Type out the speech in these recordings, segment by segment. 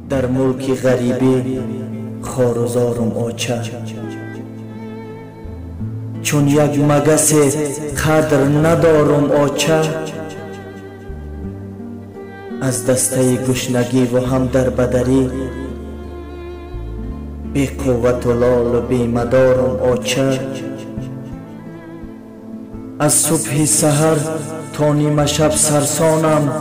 در ملک غریبی خارزارم آچه، چون یک مگس قدر ندارم آچه، از دسته گشنگی و هم در بدری بی قوت و لال و بی مدارم آچه، از صبح سحر تا نیمه شب سرسانم،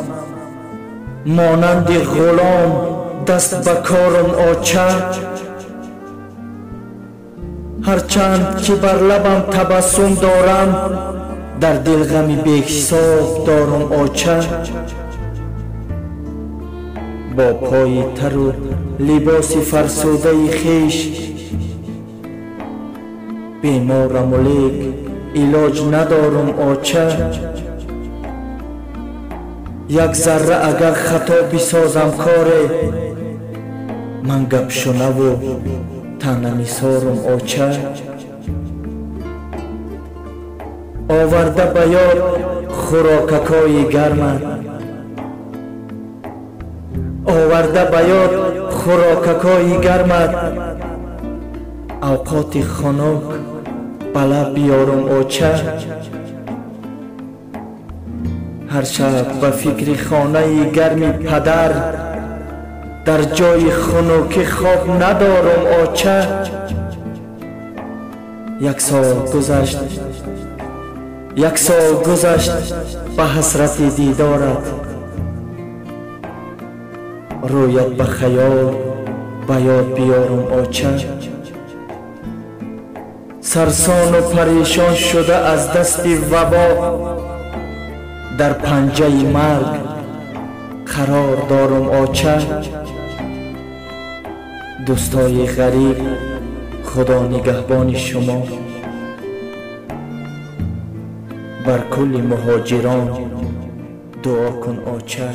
مانند غلام دست به کارم آچه، هرچند که بر لبم تبسم دارم، در دل غمی بی‌حساب دارم آچه، با پای تر و لباس فرسوده خویش بیمارم و لیک علاج ندارم آچه، یک ذره اگر خطا بسازم کاره، من گپ شنو و طعنه نثارم آچه، آورده به یاد خوراککای گرمت، آورده به یاد خوراککای گرمت، اوقات خنک به لب بیارم آچه، هر شب به فکر خانه گرم پدر، در جای خنک خواب ندارم آچه، یک سال گذشت به حسرت دیدارت، رویت به خیال به یاد بیارم آچه، سرسان و پریشان شده از دست وبا، در پنجه مرگ قرار دارم آچه، دوستای غریب خدا نگهبان شما، بر کل مهاجران دعا کن آچه.